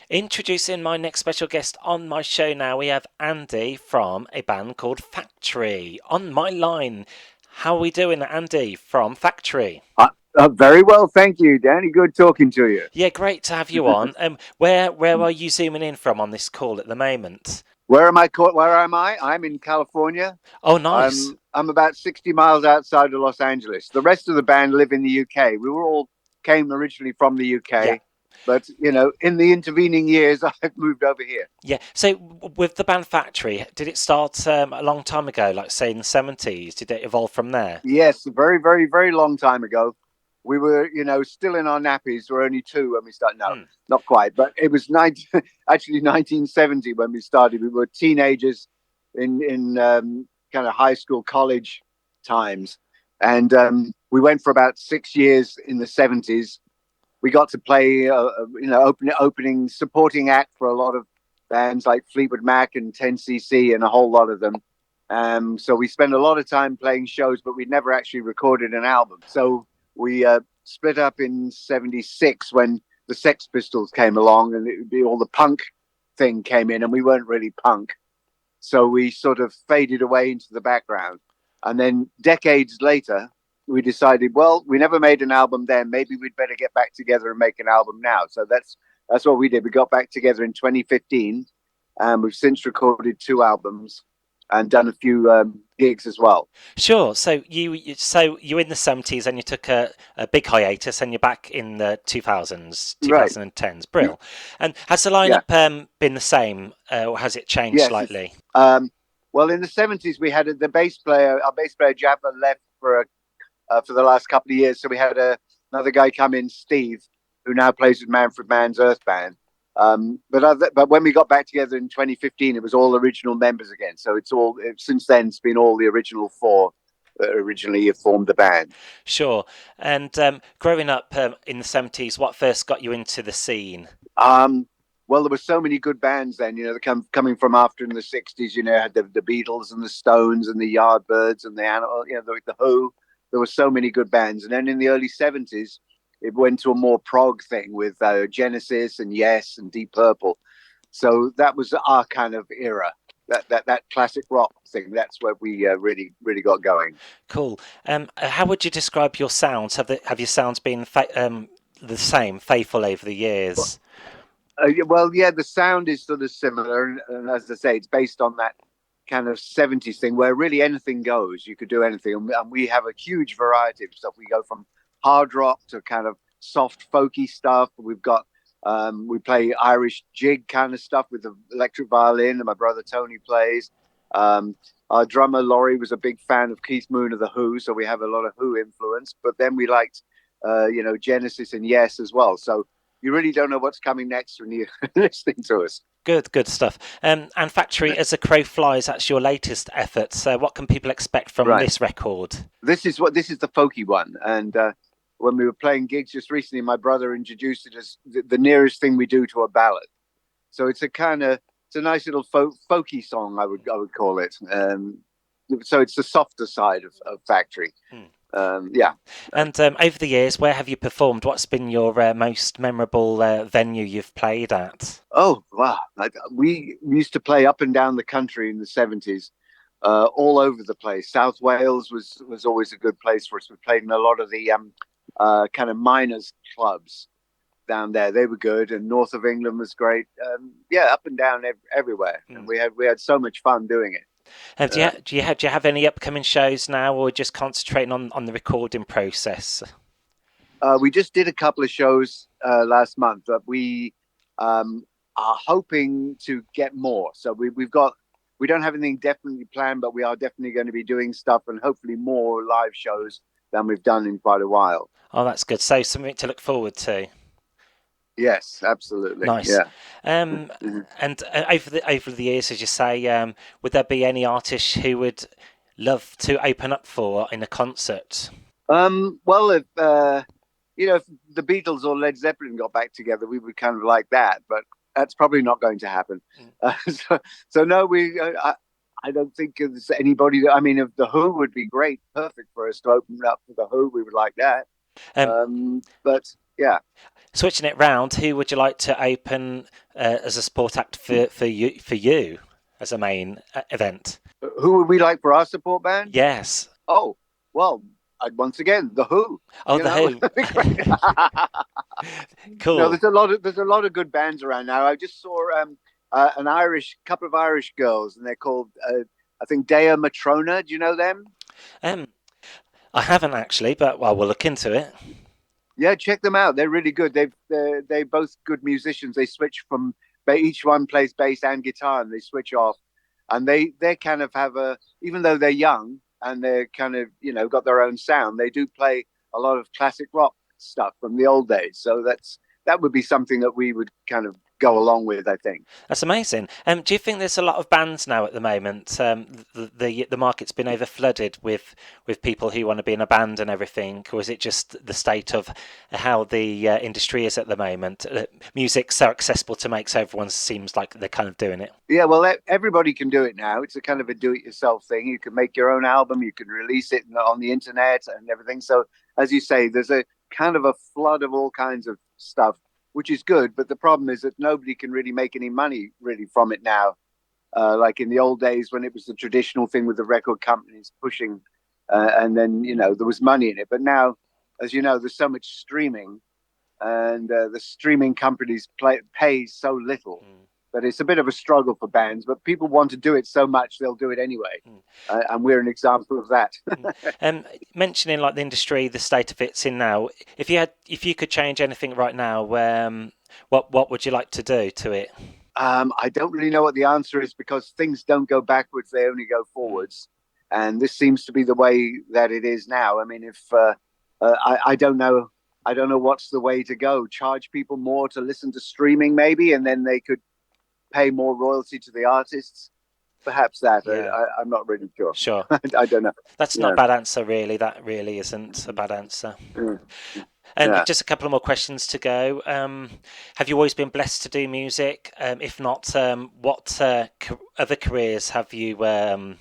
Introducing my next special guest on my show now, we have Andy from a band called Factory on my line. How are we doing, Andy from Factory? Very well, thank you, Danny. Good talking to you. Yeah, great to have you on. Where are you zooming in from on this call at the moment? Where am I? I'm in California. Oh, nice. I'm about 60 miles outside of Los Angeles. The rest of the band live in the UK. We were all came originally from the Yeah, UK, but in the intervening years, I've moved over here. yeah. So, with the band Factory, did it start a long time ago, like say in the 70s? Did it evolve from there? Yes, a very, very, very long time ago. We were, still in our nappies. We're only two when we started. No, Mm. not quite, but it was actually 1970 when we started. We were teenagers in kind of high school, college times, and we went for about 6 years in the 70s. We got to play, opening supporting act for a lot of bands like Fleetwood Mac and 10cc and a whole lot of them. So we spent a lot of time playing shows, but we'd never actually recorded an album. So we split up in '76 when the Sex Pistols came along, and all the punk thing came in, and we weren't really punk. So we sort of faded away into the background. And then decades later, we decided, well, we never made an album then. Maybe we'd better get back together and make an album now. So that's what we did. We got back together in 2015, and we've since recorded two albums and done a few gigs as well. Sure. So you were in the 70s and you took a big hiatus and you're back in the 2000s, Right. 2010s. Brill. And has the Yeah. lineup been the same or has it changed Yes. slightly? Well, in the '70s, we had the bass player. Our bass player Jabba left for the last couple of years, so we had another guy come in, Steve, who now plays with Manfred Mann's Earth Band. But when we got back together in 2015, it was all original members again. So since then it's been all the original four that originally formed the band. Sure. And growing up in the 70s, what first got you into the scene? Um, well, there were so many good bands then, coming from after in the '60s. Had the Beatles and the Stones and the Yardbirds and the Animal, the Who. There were so many good bands, and then in the early '70s, it went to a more prog thing with Genesis and Yes and Deep Purple. So that was our kind of era. That classic rock thing. That's where we really got going. Cool. How would you describe your sounds? Have your sounds been the same, faithful over the years? Well, yeah, the sound is sort of similar, and as I say, it's based on that kind of '70s thing where really anything goes. You could do anything, and we have a huge variety of stuff. We go from hard rock to kind of soft folky stuff. We play Irish jig kind of stuff with the electric violin, and my brother Tony plays. Our drummer Laurie was a big fan of Keith Moon of the Who, so we have a lot of Who influence. But then we liked, Genesis and Yes as well. So you really don't know what's coming next when you're listening to us. Good stuff. And Factory, as a crow flies, that's your latest effort. So, what can people expect from Right. this record? This is the folky one, and when we were playing gigs just recently, my brother introduced it as the nearest thing we do to a ballad. So it's a nice little folky song, I would call it. So it's the softer side of Factory. Hmm. Yeah. And over the years, where have you performed? What's been your most memorable venue you've played at? Oh wow! We used to play up and down the country in the '70s, all over the place. South Wales was always a good place for us. We played in a lot of the kind of miners clubs down there. They were good, and north of England was great. Yeah, up and down everywhere, and Hmm. we had so much fun doing it. Uh, Do you have any upcoming shows now, or just concentrating on the recording process? we just did a couple of shows last month, but we are hoping to get more. So we don't have anything definitely planned, but we are definitely going to be doing stuff and hopefully more live shows than we've done in quite a while. Oh, that's good. So something to look forward to. Yes, absolutely. Nice. Yeah. Um, Mhm. and over the years, as you say, would there be any artists who would love to open up for in a concert? Well, if the Beatles or Led Zeppelin got back together, we would kind of like that, but that's probably not going to happen. Mm. So no, I don't think there's anybody that, I mean, if the Who would be great, perfect for us to open up for the Who, we would like that. Um, But yeah, Switching it round, who would you like to open as a support act for you as a main event? who would we like for our support band? Yes. Oh, well, once again, the Who. Oh, You the know, Who. no, Cool. there's a lot of good bands around now. I just saw an Irish couple of Irish girls, and they're called I think Dea Matrona. Do you know them? Um, I haven't actually, but well, we'll look into it. Yeah, check them out. They're really good. They're both good musicians. They switch from each one plays bass and guitar, and they switch off. And they kind of have a, even though they're young and they're kind of got their own sound, they do play a lot of classic rock stuff from the old days. So that would be something that we would kind of go along with, I think. That's amazing. Do you think there's a lot of bands now at the moment? The market's been over flooded with people who want to be in a band and everything, or is it just the state of how the industry is at the moment? Music's so accessible to make, so everyone seems like they're kind of doing it. Yeah, well, everybody can do it now. It's a kind of a do-it-yourself thing. You can make your own album, you can release it on the internet and everything. So, as you say, there's a kind of a flood of all kinds of stuff, which is good. But the problem is that nobody can really make any money really from it now. Like in the old days when it was the traditional thing with the record companies pushing, and then there was money in it. But now, as you know, there's so much streaming, and the streaming companies pay so little. That it's a bit of a struggle for bands, but people want to do it so much they'll do it anyway, and we're an example of that. Mentioning like the industry, the state of it's in now. If you could change anything right now, what would you like to do to it? I don't really know what the answer is because things don't go backwards; they only go forwards, and this seems to be the way that it is now. I mean, if I don't know. I don't know what's the way to go. Charge people more to listen to streaming, maybe, and then they could pay more royalty to the artists. Perhaps that. Yeah. I'm not really sure. Sure. I don't know. That's not a bad answer, really. That really isn't a bad answer. Just a couple of more questions to go. Have you always been blessed to do music? If not, what other careers have you done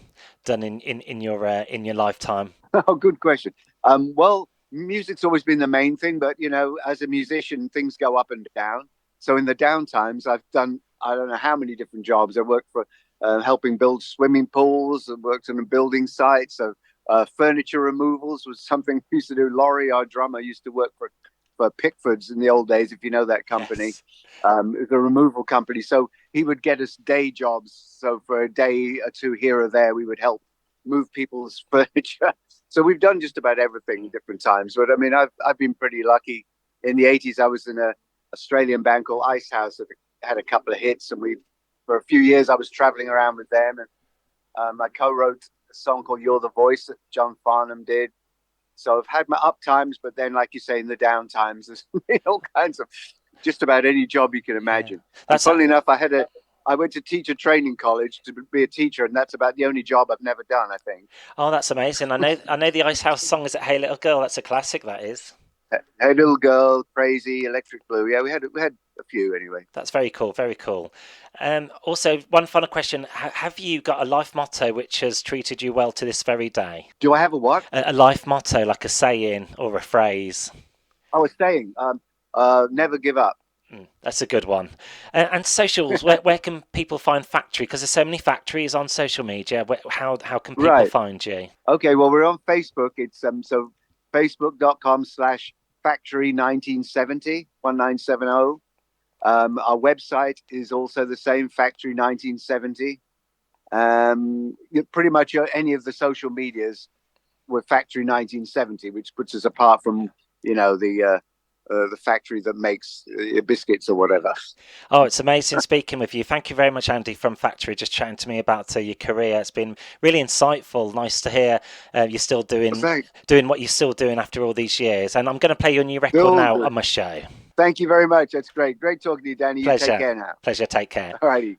in your lifetime? Oh, good question. Well, music's always been the main thing, but as a musician, things go up and down. So in the down times, I've done I don't know how many different jobs. I worked for helping build swimming pools. I worked on a building site. So furniture removals was something we used to do. Laurie, our drummer, used to work for Pickford's in the old days, if you know that company. Yes. It was a removal company. So he would get us day jobs. So for a day or two here or there, we would help move people's furniture. So we've done just about everything at different times. But I mean, I've been pretty lucky. In the 80s, I was in an Australian band called Icehouse that had a couple of hits, and for a few years I was traveling around with them, and I co-wrote a song called "You're the Voice" that John Farnham did. So I've had my up times, but then, like you say, in the down times, there's all kinds of just about any job you can imagine. Yeah. Funnily enough, I went to teacher training college to be a teacher, and that's about the only job I've never done, I think. Oh, that's amazing! I know the Icehouse song is "Hey Little Girl." That's a classic. That is. Hey Little Girl, Crazy, Electric Blue. Yeah, we had a few anyway. That's very cool, very cool. Also, one final question. Have you got a life motto which has treated you well to this very day? Do I have a what? A life motto, like a saying or a phrase. Oh, a saying. Never give up. That's a good one. And socials, where can people find Factory? Because there's so many factories on social media. How can people find you? Okay, well, we're on Facebook. It's so facebook.com/factory1970, 1970. Our website is also the same, Factory 1970. Pretty much any of the social medias were Factory 1970, which puts us apart from, the factory that makes biscuits or whatever. Oh, it's amazing speaking with you. Thank you very much, Andy, from Factory, just chatting to me about your career. It's been really insightful. Nice to hear you're still doing what you're still doing after all these years. And I'm going to play your new record now on my show. Thank you very much. That's great. Great talking to you, Danny. Pleasure. You take care now. Pleasure. Take care. All righty.